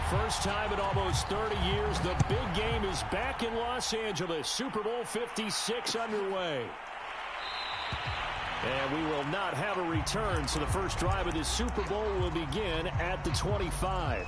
First time in almost 30 years, the big game is back in Los Angeles. Super Bowl 56 underway. And we will not have a return, so the first drive of this Super Bowl will begin at the 25.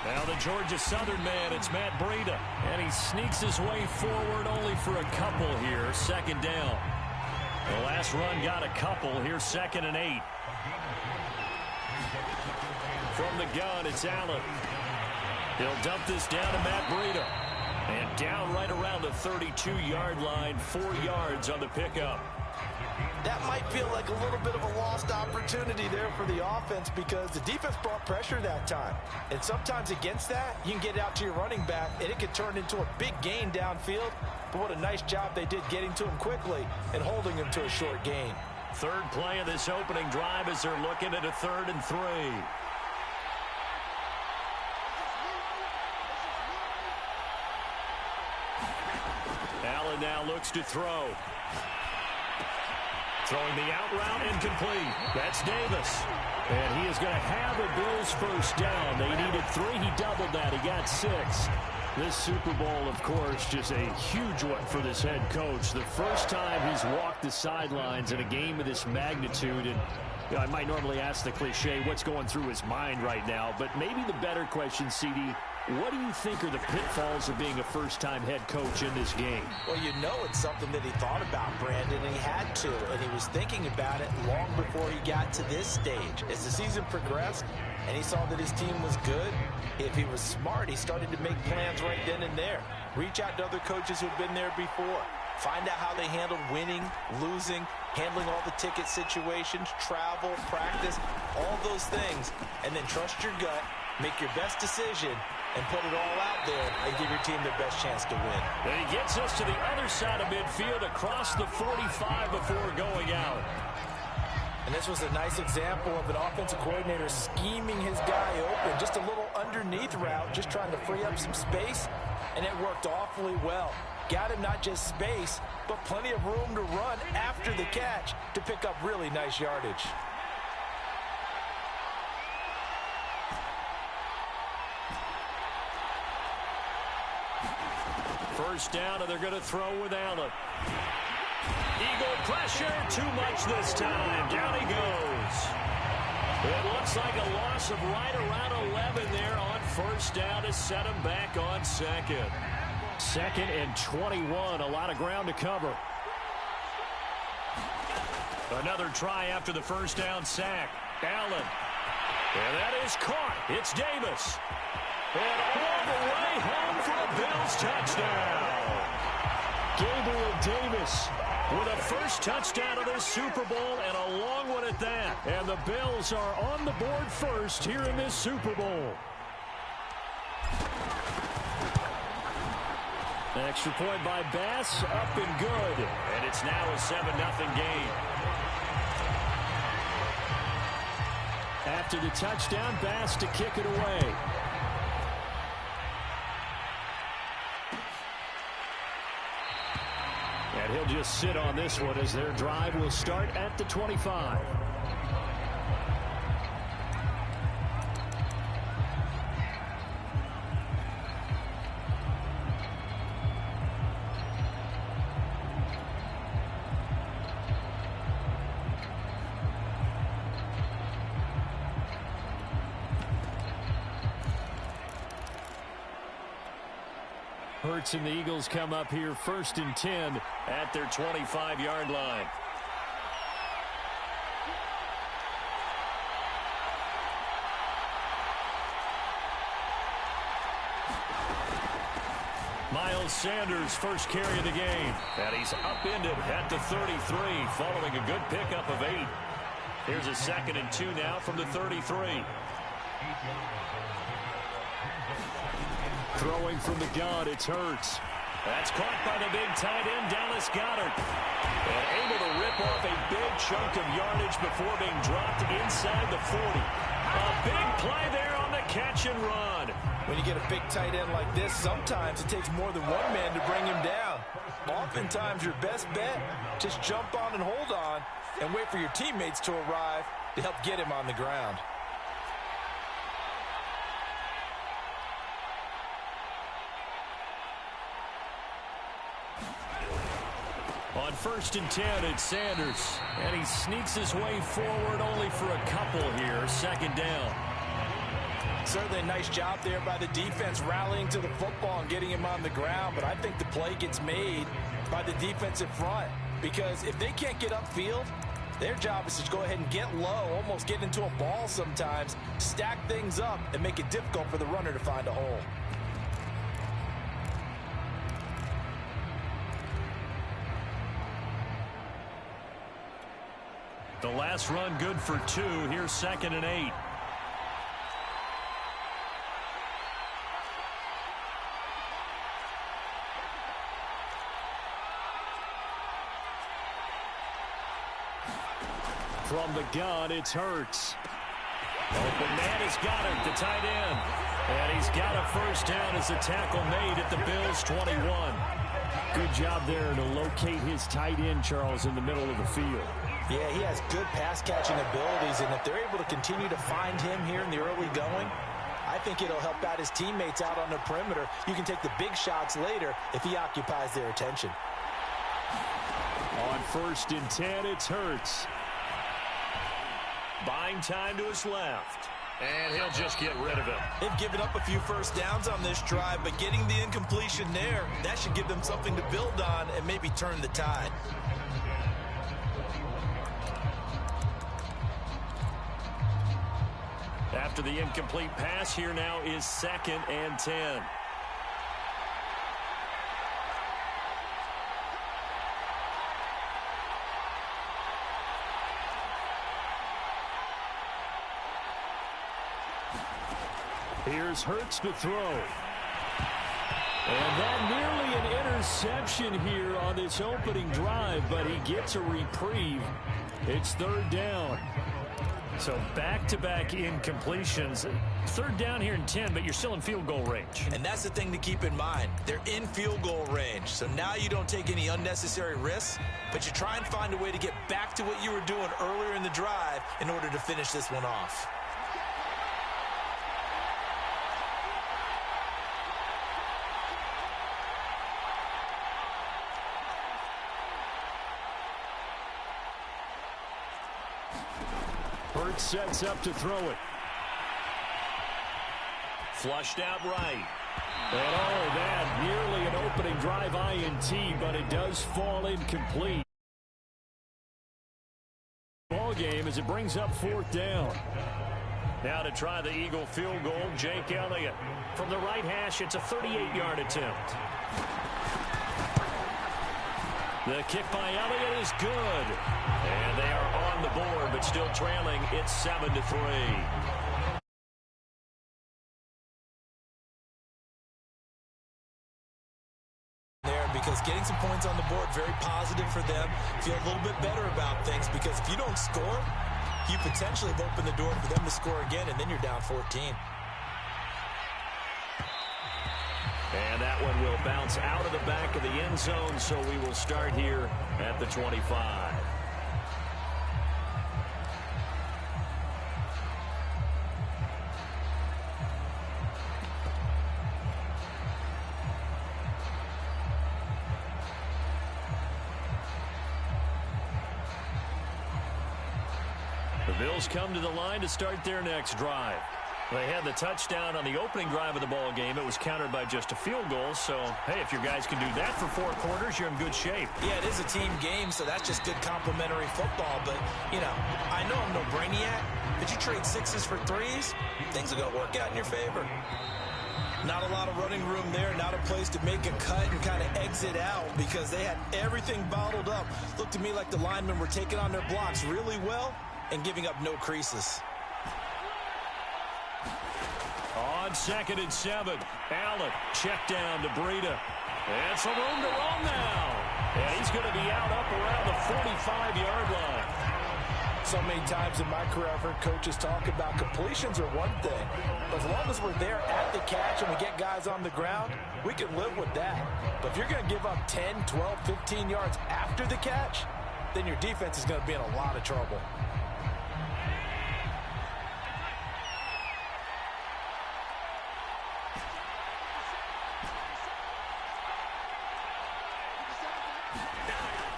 Now the Georgia Southern man, it's Matt Breida. And he sneaks his way forward only for a couple here. Second down. The last run got a couple. Here's 2nd and 8. From the gun, it's Allen. He'll dump this down to Matt Breida. And down right around the 32-yard line. 4 yards on the pickup. That might feel like a little bit of a lost opportunity there for the offense because the defense brought pressure that time. And sometimes against that, you can get out to your running back, and it could turn into a big gain downfield. But what a nice job they did getting to him quickly and holding him to a short gain. Third play of this opening drive as they're looking at a 3rd and 3. Allen now looks to throw. Throwing the out route incomplete. That's Davis. And he is going to have a Bills first down. They needed 3. He doubled that. He got 6. This Super Bowl, of course, just a huge one for this head coach. The first time he's walked the sidelines in a game of this magnitude. And you know, I might normally ask the cliche, what's going through his mind right now? But maybe the better question, CD, what do you think are the pitfalls of being a first-time head coach in this game? Well, you know it's something that he thought about, Brandon, and he had to. And he was thinking about it long before he got to this stage. As the season progressed and he saw that his team was good, if he was smart, he started to make plans right then and there. Reach out to other coaches who've been there before. Find out how they handled winning, losing, handling all the ticket situations, travel, practice, all those things. And then trust your gut, make your best decision, and put it all out there and give your team their best chance to win. And he gets us to the other side of midfield across the 45 before going out. And this was a nice example of an offensive coordinator scheming his guy open. Just a little underneath route, just trying to free up some space, and it worked awfully well. Got him not just space, but plenty of room to run after the catch to pick up really nice yardage. First down, and they're going to throw with Allen. Eagle pressure, too much this time. Down he goes. It looks like a loss of right around 11 there on first down to set him back on 2nd. 2nd and 21, a lot of ground to cover. Another try after the first down sack. Allen. And that is caught. It's Davis. And all the way home for a Bills touchdown. Gabriel Davis with a first touchdown of this Super Bowl, and a long one at that. And the Bills are on the board first here in this Super Bowl. Extra point by Bass, up and good. And it's now a 7-0 game. After the touchdown, Bass to kick it away. And he'll just sit on this one as their drive will start at the 25. Hurts and the Eagles come up here 1st and 10 at their 25-yard line. Miles Sanders, first carry of the game. And he's upended at the 33 following a good pickup of 8. Here's a 2nd and 2 now from the 33. Throwing from the gun, it's Hurts. That's caught by the big tight end, Dallas Goedert. And able to rip off a big chunk of yardage before being dropped inside the 40. A big play there on the catch and run. When you get a big tight end like this, sometimes it takes more than one man to bring him down. Oftentimes, your best bet, just jump on and hold on and wait for your teammates to arrive to help get him on the ground. On 1st and 10, it's Sanders. And he sneaks his way forward only for a couple here. 2nd down. Certainly a nice job there by the defense rallying to the football and getting him on the ground. But I think the play gets made by the defensive front. Because if they can't get upfield, their job is to go ahead and get low, almost get into a ball sometimes, stack things up, and make it difficult for the runner to find a hole. The last run good for 2. Here's 2nd and 8. From the gun, it's Hurts. Open man has got it, the tight end. And he's got a 1st down as a tackle made at the Bills' 21. Good job there to locate his tight end, Charles, in the middle of the field. Yeah, he has good pass-catching abilities, and if they're able to continue to find him here in the early going, I think it'll help out his teammates out on the perimeter. You can take the big shots later if he occupies their attention. On 1st and 10, it's Hurts. Buying time to his left. And he'll just get rid of it. They've given up a few 1st downs on this drive, but getting the incompletion there, that should give them something to build on and maybe turn the tide. After the incomplete pass, here now is 2nd and 10. Here's Hurts to throw. And that nearly an interception here on this opening drive, but he gets a reprieve. It's 3rd down. So back-to-back incompletions. 3rd down here and 10, but you're still in field goal range. And that's the thing to keep in mind. They're in field goal range. So now you don't take any unnecessary risks, but you try and find a way to get back to what you were doing earlier in the drive in order to finish this one off. Hurts sets up to throw it. Flushed out right. And oh, that nearly an opening drive INT, but it does fall incomplete. Ball game as it brings up 4th down. Now to try the Eagle field goal, Jake Elliott. From the right hash, it's a 38-yard attempt. The kick by Elliott is good. And they are on the board, but still trailing. It's 7-3. Because getting some points on the board, very positive for them. Feel a little bit better about things because if you don't score, you potentially have opened the door for them to score again, and then you're down 14. And that one will bounce out of the back of the end zone, so we will start here at the 25. The Bills come to the line to start their next drive. They had the touchdown on the opening drive of the ball game. It was countered by just a field goal. So, hey, if your guys can do that for 4 quarters, you're in good shape. Yeah, it is a team game, so that's just good complementary football. But, you know, I know I'm no brainiac, but you trade 6s for 3s, things are going to work out in your favor. Not a lot of running room there, not a place to make a cut and kind of exit out because they had everything bottled up. Looked to me like the linemen were taking on their blocks really well and giving up no creases. On 2nd and 7, Allen check down to Breida. And some room to run now. And he's going to be out up around the 45-yard line. So many times in my career, I've heard coaches talk about completions are one thing, but as long as we're there at the catch and we get guys on the ground, we can live with that. But if you're going to give up 10, 12, 15 yards after the catch, then your defense is going to be in a lot of trouble.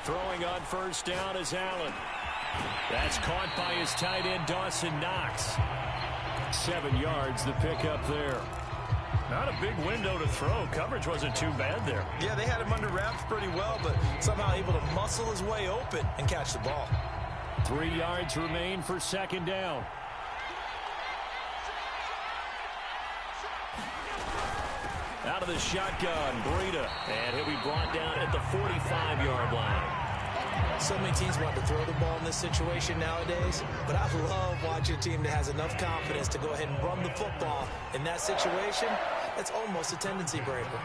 Throwing on first down is Allen. That's caught by his tight end, Dawson Knox. 7 yards, the pickup there. Not a big window to throw. Coverage wasn't too bad there. Yeah, they had him under wraps pretty well, but somehow able to muscle his way open and catch the ball. 3 yards remain for second down. Out of the shotgun, Breida. And he'll be brought down at the 45-yard line. So many teams want to throw the ball in this situation nowadays, but I love watching a team that has enough confidence to go ahead and run the football. In that situation, that's almost a tendency breaker.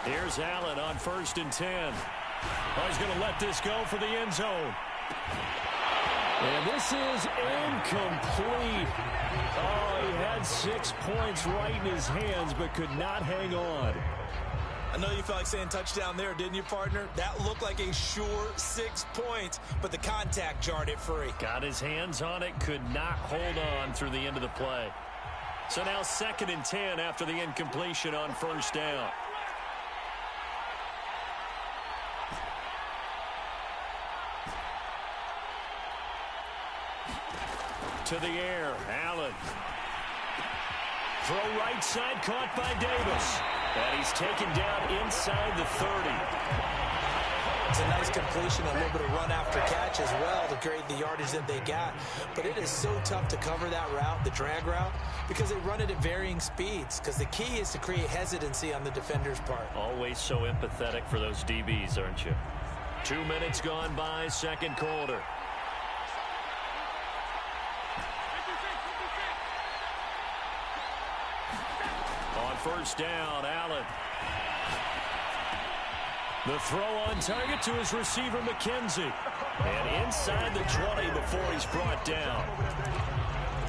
Here's Allen on 1st and 10. Oh, he's going to let this go for the end zone. And this is incomplete. Oh, he had 6 points right in his hands, but could not hang on. I know you felt like saying touchdown there, didn't you, partner? That looked like a sure 6 points, but the contact jarred it free. Got his hands on it, could not hold on through the end of the play. So now 2nd and 10 after the incompletion on first down. To the air, Allen. Throw right side, caught by Davis. And he's taken down inside the 30. It's a nice completion, a little bit of run after catch as well to create the yardage that they got. But it is so tough to cover that route, the drag route, because they run it at varying speeds. Because the key is to create hesitancy on the defender's part. Always so empathetic for those DBs, aren't you? 2 minutes gone by, second quarter. First down, Allen. The throw on target to his receiver, McKenzie. And inside the 20 before he's brought down.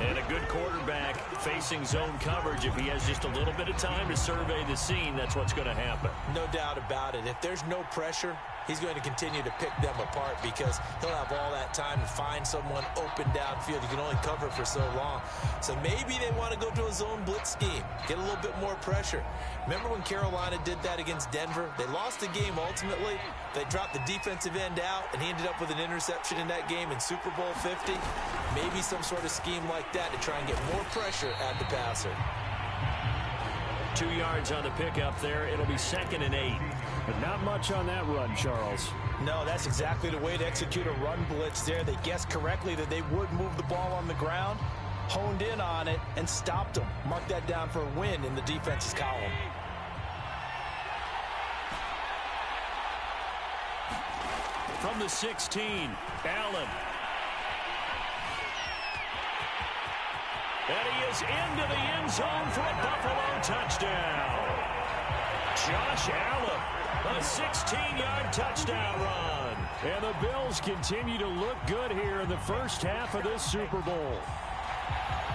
And a good quarterback facing zone coverage. If he has just a little bit of time to survey the scene, that's what's going to happen. No doubt about it. If there's no pressure, he's going to continue to pick them apart because he'll have all that time to find someone open downfield. You can only cover for so long. So maybe they want to go to a zone blitz scheme, get a little bit more pressure. Remember when Carolina did that against Denver? They lost the game ultimately. They dropped the defensive end out, and he ended up with an interception in that game in Super Bowl 50. Maybe some sort of scheme like that to try and get more pressure at the passer. 2 yards on the pickup there. It'll be 2nd and 8. But not much on that run, Charles. No, that's exactly the way to execute a run blitz there. They guessed correctly that they would move the ball on the ground, honed in on it, and stopped them. Mark that down for a win in the defense's column. From the 16, Allen. And he is into the end zone for a Buffalo touchdown. Josh Allen, a 16-yard touchdown run. And the Bills continue to look good here in the first half of this Super Bowl.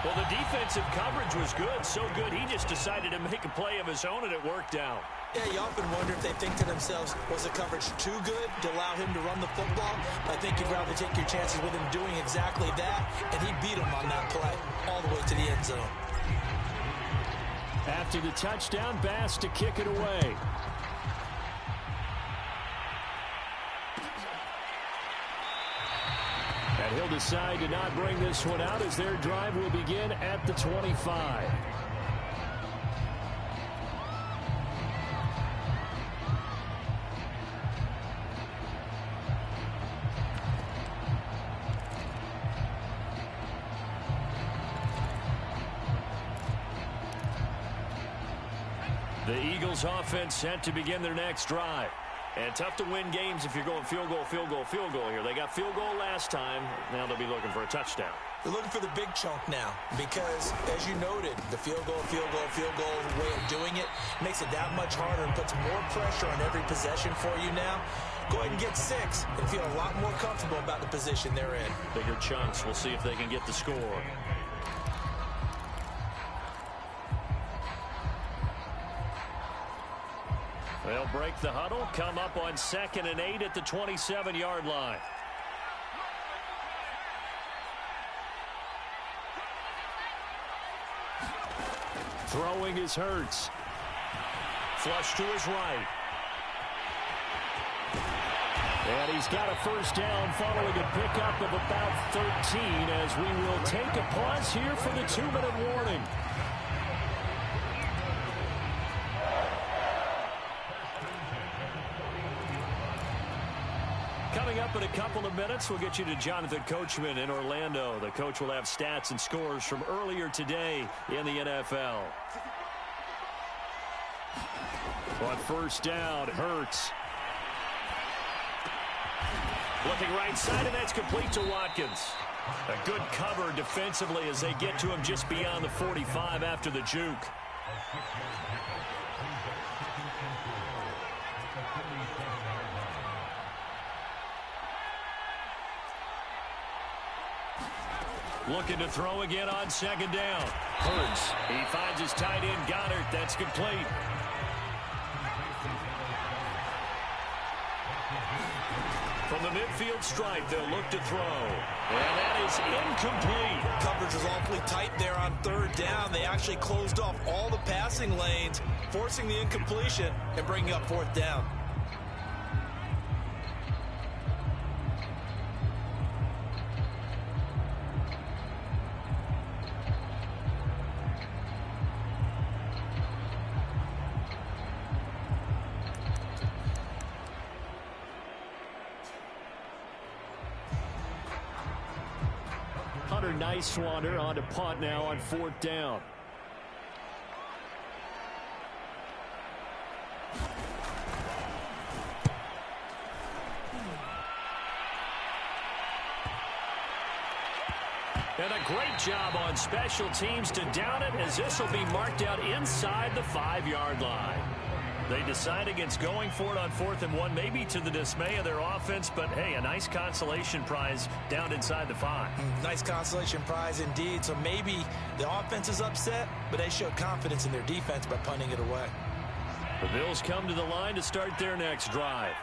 Well, the defensive coverage was good, so good he just decided to make a play of his own, and it worked out. Yeah, you often wonder if they think to themselves, was the coverage too good to allow him to run the football? I think you'd rather take your chances with him doing exactly that, and he beat him on that play all the way to the end zone. After the touchdown, Bass to kick it away. And he'll decide to not bring this one out as their drive will begin at the 25. The Eagles offense set to begin their next drive. And tough to win games if you're going field goal, field goal, field goal here. They got field goal last time. Now they'll be looking for a touchdown. They're looking for the big chunk now because, as you noted, the field goal way of doing it makes it that much harder and puts more pressure on every possession for you now. Go ahead and get 6 and feel a lot more comfortable about the position they're in. Bigger chunks. We'll see if they can get the score. They'll break the huddle, come up on 2nd and 8 at the 27-yard line. Throwing is Hurts. Flush to his right. And he's got a first down following a pickup of about 13 as we will take a pause here for the 2-minute warning. Coming up in a couple of minutes, we'll get you to Jonathan Coachman in Orlando. The coach will have stats and scores from earlier today in the NFL. On first down, Hurts. Looking right side, and that's complete to Watkins. A good cover defensively as they get to him just beyond the 45 after the juke. Looking to throw again on 2nd down. Hurts. He finds his tight end, Goddard. That's complete. From the midfield stripe, they'll look to throw. And that is incomplete. Coverage was awfully tight there on 3rd down. They actually closed off all the passing lanes, forcing the incompletion and bringing up 4th down. Nice-Swander on to punt now on 4th down. And a great job on special teams to down it as this will be marked out inside the 5-yard line. They decide against going for it on 4th and 1, maybe to the dismay of their offense, but hey, a nice consolation prize down inside the 5. Nice consolation prize indeed. So maybe the offense is upset, but they showed confidence in their defense by punting it away. The Bills come to the line to start their next drive.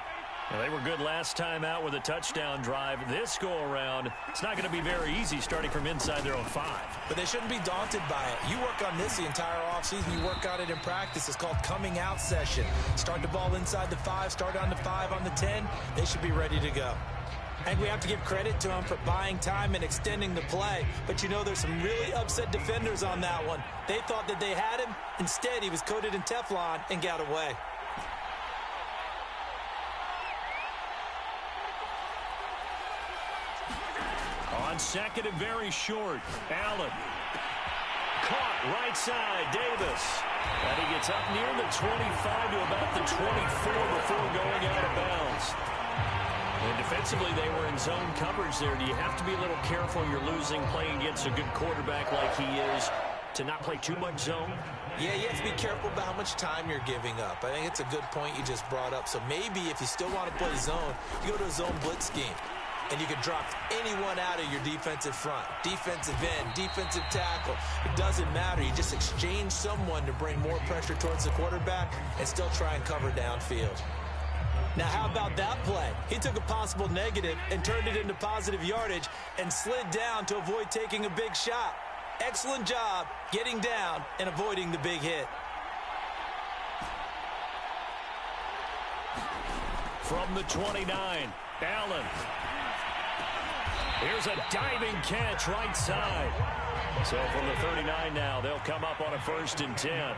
Well, they were good last time out with a touchdown drive. This go-around, it's not going to be very easy starting from inside their own 5. But they shouldn't be daunted by it. You work on this the entire offseason. You work on it in practice. It's called coming out session. Start the ball inside the 5, start on the 5, on the 10. They should be ready to go. And we have to give credit to him for buying time and extending the play. But you know there's some really upset defenders on that one. They thought that they had him. Instead, he was coated in Teflon and got away. On 2nd and very short, Allen. Caught right side, Davis. And he gets up near the 25 to about the 24 before going out of bounds. And defensively, they were in zone coverage there. Do you have to be a little careful you're losing playing against a good quarterback like he is to not play too much zone? Yeah, you have to be careful about how much time you're giving up. I think it's a good point you just brought up. So maybe if you still want to play zone, you go to a zone blitz scheme. And you can drop anyone out of your defensive front. Defensive end, defensive tackle. It doesn't matter. You just exchange someone to bring more pressure towards the quarterback and still try and cover downfield. Now, how about that play? He took a possible negative and turned it into positive yardage and slid down to avoid taking a big shot. Excellent job getting down and avoiding the big hit. From the 29, Allen. Here's a diving catch right side. So from the 39 now, they'll come up on a 1st and 10.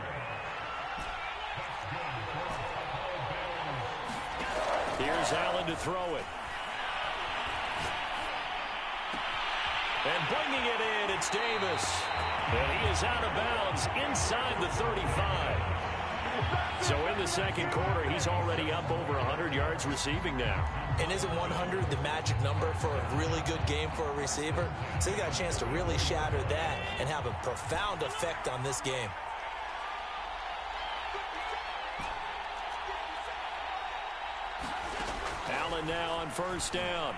Here's Allen to throw it. And bringing it in, it's Davis. And he is out of bounds inside the 35. So in the second quarter, he's already up over 100 yards receiving now. And isn't 100 the magic number for a really good game for a receiver? So he got a chance to really shatter that and have a profound effect on this game. Allen now on first down.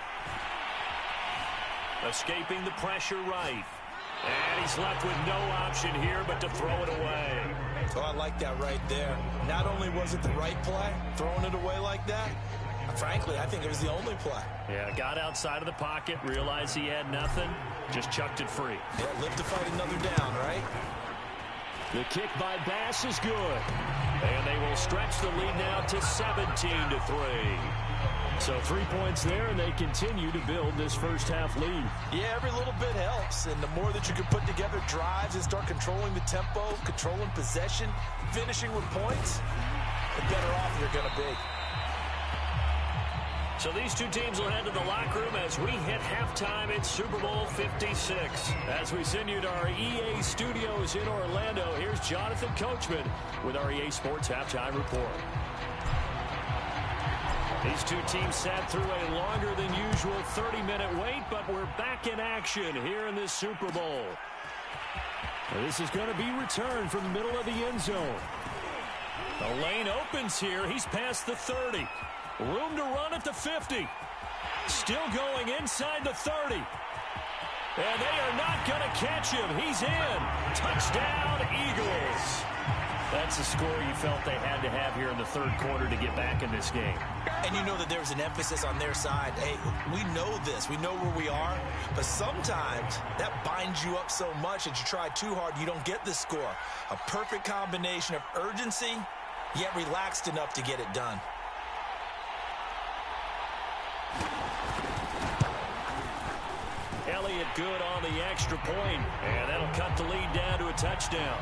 Escaping the pressure right. And he's left with no option here but to throw it away. Oh, I like that right there. Not only was it the right play, throwing it away like that, frankly, I think it was the only play. Yeah, got outside of the pocket, realized he had nothing, just chucked it free. Yeah, live to fight another down, right? The kick by Bass is good. And they will stretch the lead now to 17-3. So 3 points there, and they continue to build this first half lead. Yeah, every little bit helps, and the more that you can put together drives and start controlling the tempo, controlling possession, finishing with points, the better off you're going to be. So these two teams will head to the locker room as we hit halftime in Super Bowl 56. As we send you to our EA studios in Orlando, here's Jonathan Coachman with our EA Sports Halftime Report. These two teams sat through a longer than usual 30-minute wait, but we're back in action here in this Super Bowl. This is going to be returned from the middle of the end zone. The lane opens here. He's past the 30. Room to run at the 50. Still going inside the 30. And they are not going to catch him. He's in. Touchdown, Eagles. That's a score you felt they had to have here in the third quarter to get back in this game. And you know that there's an emphasis on their side. Hey, we know this. We know where we are. But sometimes that binds you up so much that you try too hard, you don't get the score. A perfect combination of urgency, yet relaxed enough to get it done. Elliott good on the extra point, and that'll cut the lead down to a touchdown.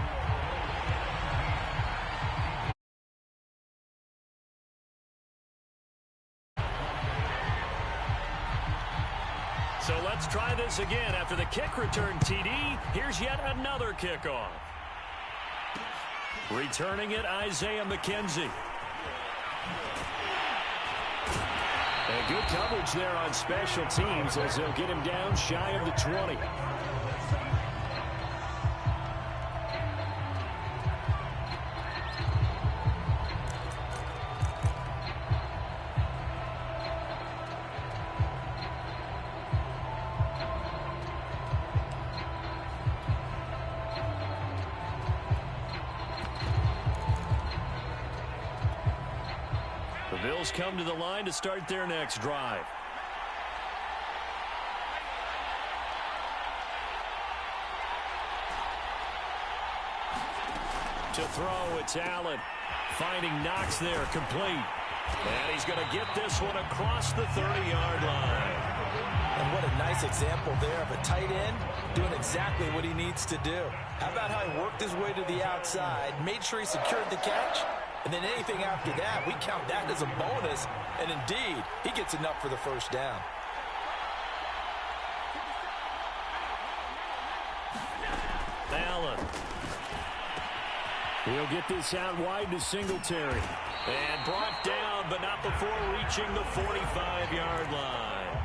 So let's try this again. After the kick return TD, here's yet another kickoff. Returning it, Isaiah McKenzie. And good coverage there on special teams as they'll get him down shy of the 20. Bills come to the line to start their next drive. To throw, it's Allen. Finding Knox there, complete. And he's going to get this one across the 30-yard line. And what a nice example there of a tight end doing exactly what he needs to do. How about how he worked his way to the outside, made sure he secured the catch, and then anything after that, we count that as a bonus. And indeed, he gets enough for the first down. Allen. He'll get this out wide to Singletary. And brought down, but not before reaching the 45-yard line.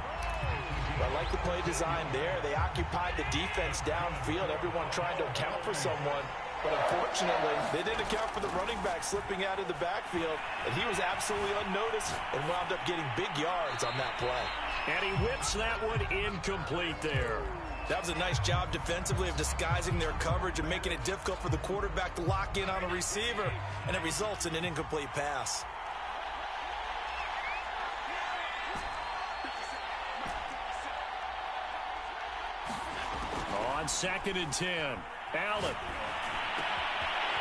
I like the play design there. They occupied the defense downfield, everyone trying to account for someone. But unfortunately, they didn't account for the running back slipping out of the backfield. And he was absolutely unnoticed and wound up getting big yards on that play. And he whips that one incomplete there. That was a nice job defensively of disguising their coverage and making it difficult for the quarterback to lock in on a receiver. And it results in an incomplete pass. On 2nd and 10, Allen.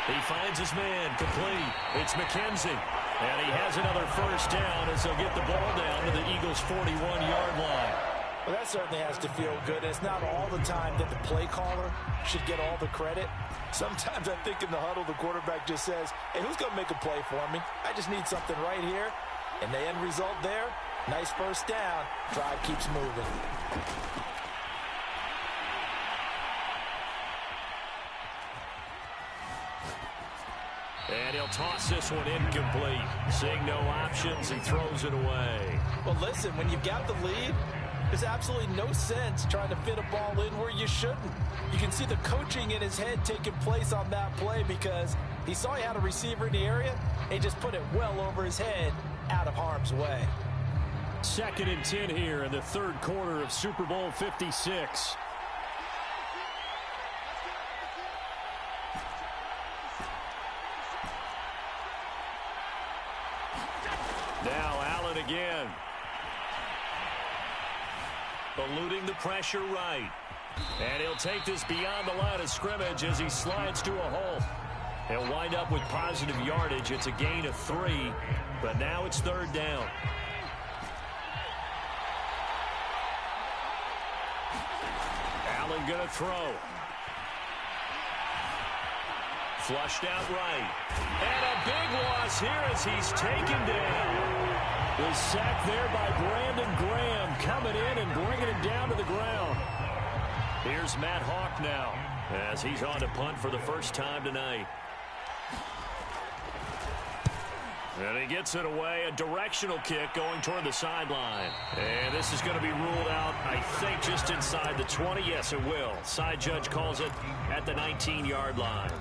He finds his man, complete. It's McKenzie. And he has another first down as they'll get the ball down to the Eagles' 41-yard line. Well, that certainly has to feel good. It's not all the time that the play caller should get all the credit. Sometimes I think in the huddle, the quarterback just says, hey, who's going to make a play for me? I just need something right here. And the end result there, nice first down. Drive keeps moving. And he'll toss this one incomplete. Seeing no options, he throws it away. Well, listen, when you've got the lead, there's absolutely no sense trying to fit a ball in where you shouldn't. You can see the coaching in his head taking place on that play because he saw he had a receiver in the area and he just put it well over his head out of harm's way. 2nd and 10 here in the third quarter of Super Bowl 56. Now Allen again. Eluding the pressure right. And he'll take this beyond the line of scrimmage as he slides to a hole. He'll wind up with positive yardage. It's a gain of 3, but now it's 3rd down. Allen going to throw. Flushed out right. And a big loss here as he's taken down. The sack there by Brandon Graham coming in and bringing him down to the ground. Here's Matt Hawk now as he's on to punt for the first time tonight. And he gets it away, a directional kick going toward the sideline. And this is going to be ruled out, I think, just inside the 20. Yes, it will. Side judge calls it at the 19-yard line.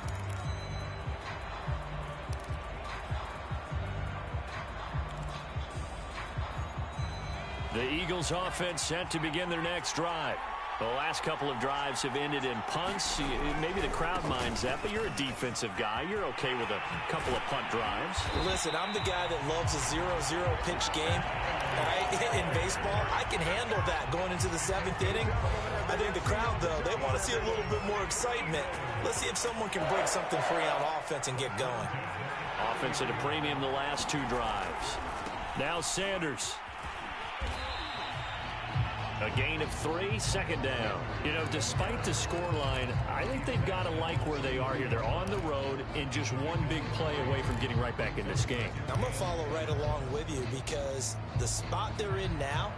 The Eagles offense set to begin their next drive. The last couple of drives have ended in punts. Maybe the crowd minds that, but you're a defensive guy. You're okay with a couple of punt drives. Listen, I'm the guy that loves a 0-0 pitch game. In baseball, I can handle that going into the 7th inning. I think the crowd, though, they want to see a little bit more excitement. Let's see if someone can break something free on offense and get going. Offense at a premium the last 2 drives. Now Sanders. A gain of 3, 2nd down. You know, despite the scoreline, I think they've got to like where they are here. They're on the road and just one big play away from getting right back in this game. I'm going to follow right along with you because the spot they're in now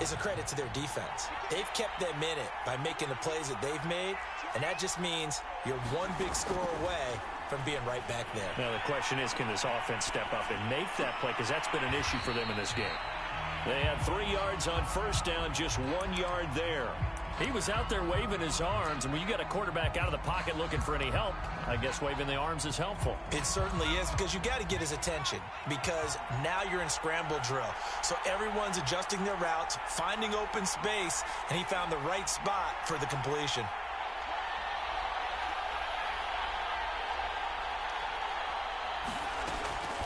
is a credit to their defense. They've kept them in it by making the plays that they've made, and that just means you're one big score away from being right back there. Now, the question is, can this offense step up and make that play? Because that's been an issue for them in this game. They had 3 yards on first down, just 1 yard there. He was out there waving his arms, and when you got a quarterback out of the pocket looking for any help, I guess waving the arms is helpful. It certainly is, because you got to get his attention, because now you're in scramble drill. So everyone's adjusting their routes, finding open space, and he found the right spot for the completion.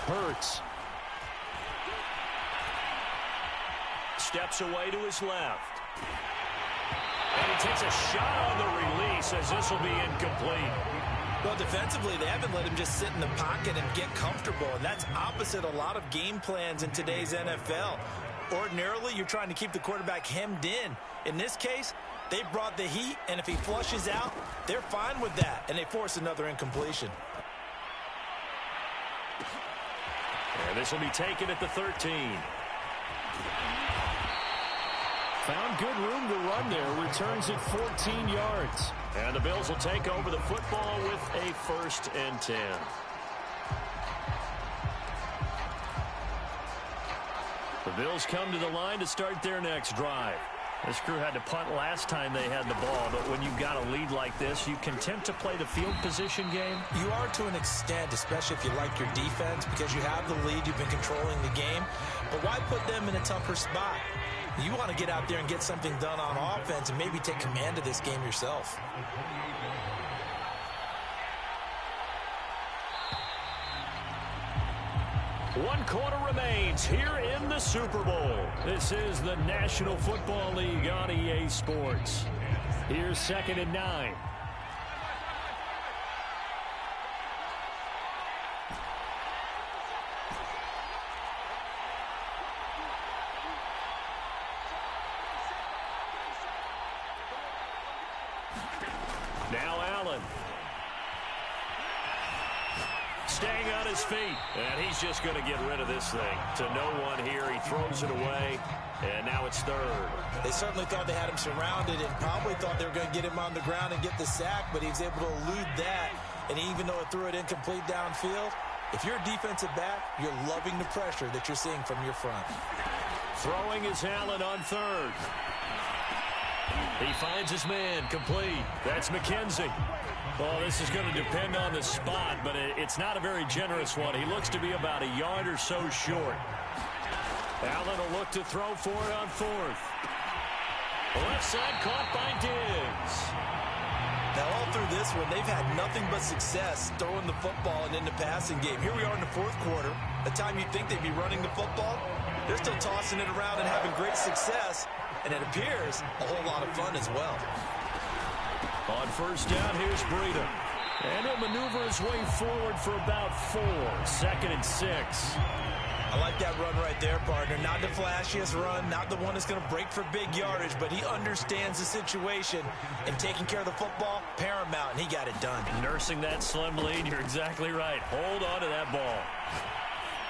Hurts. Steps away to his left. And he takes a shot on the release as this will be incomplete. Well, defensively, they haven't let him just sit in the pocket and get comfortable, and that's opposite a lot of game plans in today's NFL. Ordinarily, you're trying to keep the quarterback hemmed in. In this case, they brought the heat, and if he flushes out, they're fine with that, and they force another incompletion. And this will be taken at the 13. Found good room to run there. Returns it 14 yards. And the Bills will take over the football with a 1st and 10. The Bills come to the line to start their next drive. This crew had to punt last time they had the ball, but when you've got a lead like this, you content to play the field position game? You are to an extent, especially if you like your defense, because you have the lead, you've been controlling the game. But why put them in a tougher spot? You want to get out there and get something done on offense and maybe take command of this game yourself. One quarter remains here in the Super Bowl. This is the National Football League on EA Sports. Here's 2nd and 9. Now Allen. Staying on his feet. And he's just going to get rid of this thing. To no one here. He throws it away. And now it's 3rd. They certainly thought they had him surrounded and probably thought they were going to get him on the ground and get the sack, but he was able to elude that And even though it threw it incomplete downfield, if you're a defensive back, you're loving the pressure that you're seeing from your front. Throwing is Allen on third. He finds his man, complete. That's McKenzie. Well, this is going to depend on the spot, but it's not a very generous one. He looks to be about a yard or so short. Allen will look to throw for it on fourth. Left side caught by Diggs. Now, all through this one, they've had nothing but success throwing the football and in the passing game. Here we are in the fourth quarter. The time you think they'd be running the football, they're still tossing it around and having great success. And it appears a whole lot of fun as well. On first down, here's Breida. And he'll maneuver his way forward for about 4. 2nd and 6. I like that run right there, partner. Not the flashiest run, not the one that's going to break for big yardage, but he understands the situation, and taking care of the football, paramount, and he got it done. Nursing that slim lead, you're exactly right. Hold on to that ball.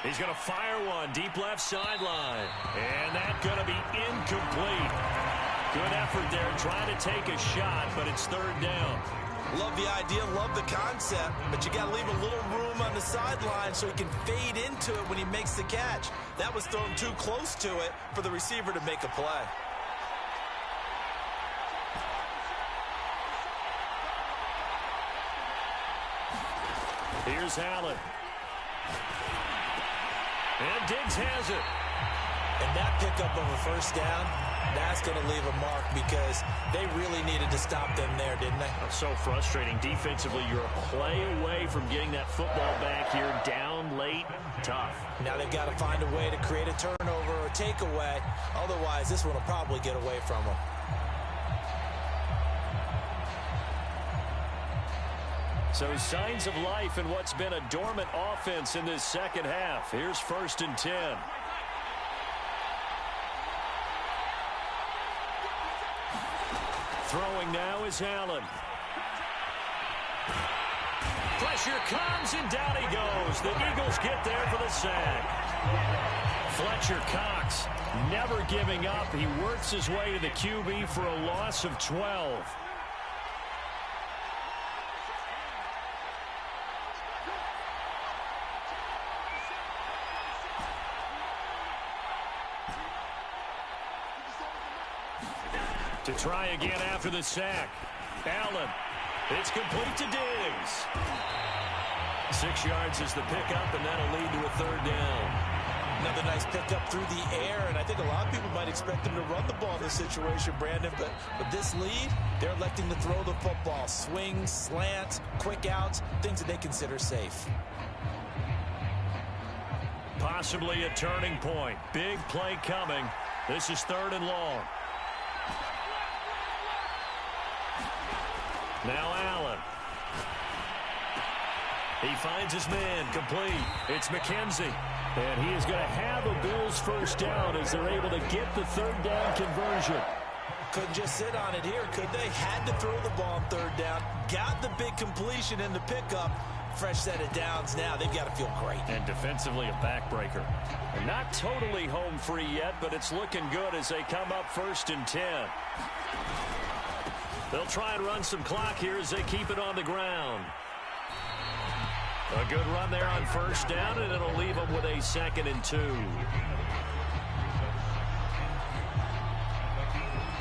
He's going to fire one, deep left sideline. And that's going to be incomplete. Good effort there, trying to take a shot, but it's third down. Love the idea, love the concept, but you got to leave a little room on the sideline so he can fade into it when he makes the catch. That was thrown too close to it for the receiver to make a play. Here's Allen. And Diggs has it. And that pickup of a first down, that's going to leave a mark because they really needed to stop them there, didn't they? That's so frustrating. Defensively, you're a play away from getting that football back here. Down late, tough. Now they've got to find a way to create a turnover or takeaway. Otherwise, this one will probably get away from them. So signs of life in what's been a dormant offense in this second half. Here's 1st and 10. Throwing now is Allen. Pressure comes, and down he goes. The Eagles get there for the sack. Fletcher Cox never giving up. He works his way to the QB for a loss of 12. To try again after the sack. Allen. It's complete to Diggs. 6 yards is the pickup, and that'll lead to a third down. Another nice pickup through the air, and I think a lot of people might expect them to run the ball in this situation, Brandon, but with this lead, they're electing to throw the football. Swings, slants, quick outs, things that they consider safe. Possibly a turning point. Big play coming. This is 3rd and long. Now Allen. He finds his man, complete. It's McKenzie. And he is going to have a Bills first down as they're able to get the third down conversion. Couldn't just sit on it here, could they? Had to throw the ball on third down. Got the big completion in the pickup. Fresh set of downs now. They've got to feel great. And defensively a backbreaker. And not totally home free yet, but it's looking good as they come up 1st and 10. They'll try and run some clock here as they keep it on the ground. A good run there on first down, and it'll leave them with a 2nd and 2.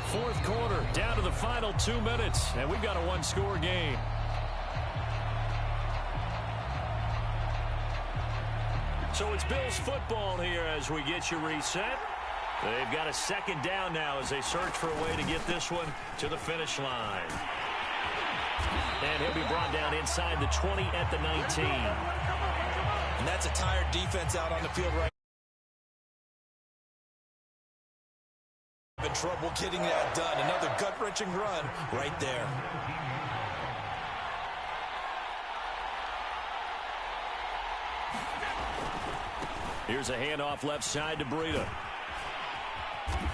Fourth quarter, down to the final 2 minutes, and we've got a one-score game. So it's Bills football here as we get you reset. They've got a 2nd down now as they search for a way to get this one to the finish line. And he'll be brought down inside the 20 at the 19. And that's a tired defense out on the field right now. In trouble getting that done. Another gut-wrenching run right there. Here's a handoff left side to Breida.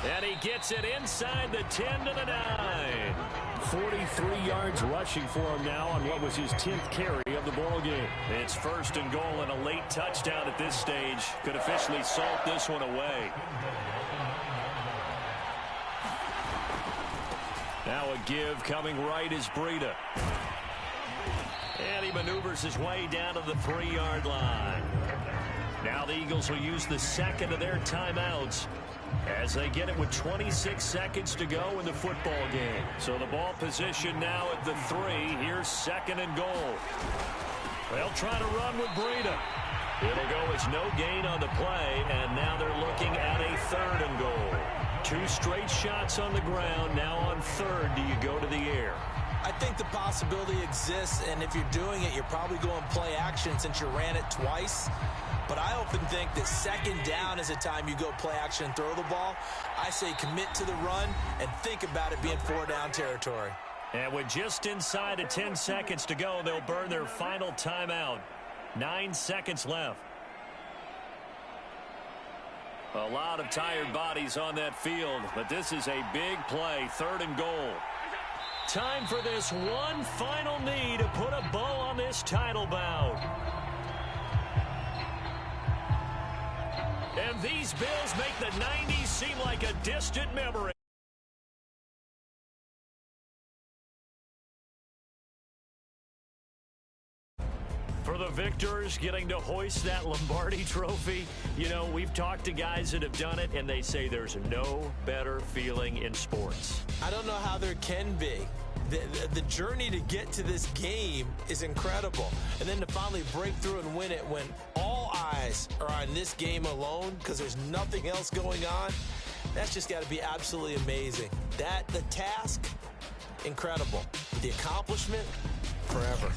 And he gets it inside the 10 to the 9. 43 yards rushing for him now on what was his 10th carry of the ball game. It's 1st and goal, and a late touchdown at this stage could officially salt this one away. Now a give coming right is Breida. And he maneuvers his way down to the 3-yard line. Now the Eagles will use the second of their timeouts as they get it with 26 seconds to go in the football game. So the ball position now at the 3. Here's 2nd and goal. They'll try to run with Breida. It'll go as no gain on the play, and now they're looking at a 3rd and goal. 2 straight shots on the ground. Now on 3rd, do you go to the air? I think the possibility exists, and if you're doing it, you're probably going play action since you ran it twice. But I often think that 2nd down is a time you go play action and throw the ball. I say commit to the run and think about it being 4-down territory. And with just inside of 10 seconds to go, they'll burn their final timeout. 9 seconds left. A lot of tired bodies on that field, but this is a big play. 3rd and goal. Time for this one final knee to put a bow on this title bout. And these Bills make the 90s seem like a distant memory. For the victors, getting to hoist that Lombardi trophy, you know, we've talked to guys that have done it, and they say there's no better feeling in sports. I don't know how there can be. The journey to get to this game is incredible. And then to finally break through and win it when all eyes are on this game alone because there's nothing else going on, that's just got to be absolutely amazing. The task, incredible. The accomplishment, forever.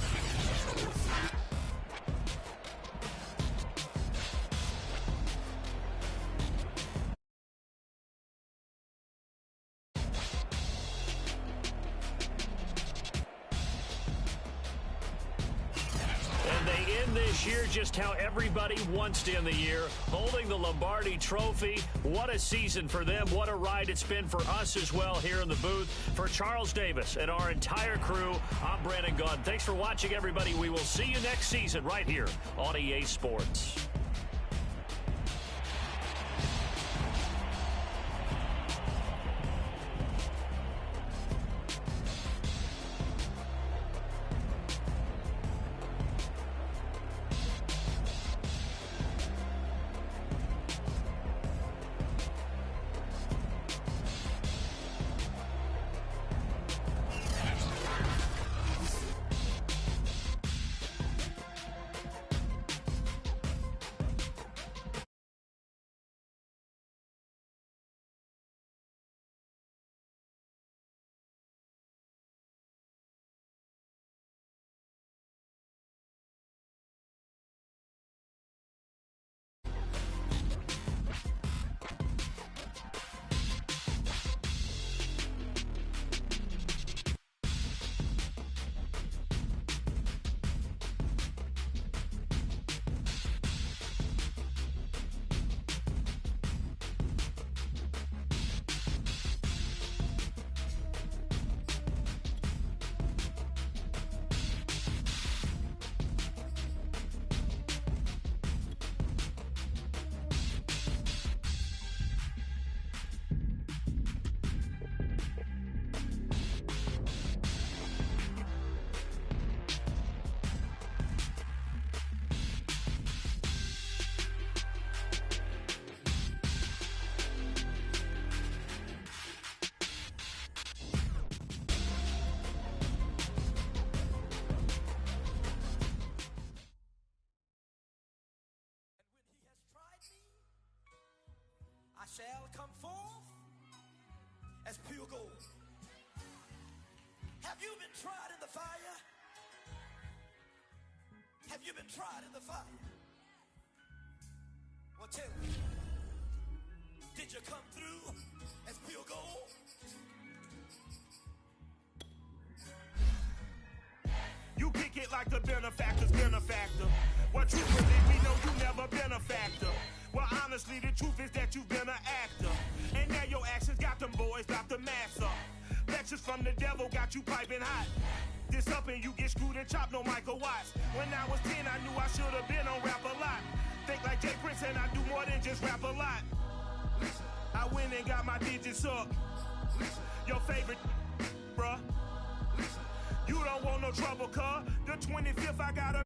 This year, just how everybody wants to end the year, holding the Lombardi trophy. What a season for them. What a ride it's been for us as well here in the booth. For Charles Davis and our entire crew, I'm Brandon Gaudin. Thanks for watching, everybody. We will see you next season right here on EA Sports. Shall come forth as pure gold. Have you been tried in the fire? Have you been tried in the fire? Well, tell me, did you come through as pure gold? You kick it like the benefactor's benefactor. What truthfully, we know you never been a factor. Well, honestly, the truth is that you've been an actor. And now your actions got them boys about to mass up. Lectures from the devil got you piping hot. This up and you get screwed and chopped, no Michael Watts. When I was 10, I knew I should have been on rap a lot. Think like Jay Prince and I do more than just rap a lot. I went and got my digits up. Your favorite, bruh. You You don't want no trouble, cuz. The 25th, I got a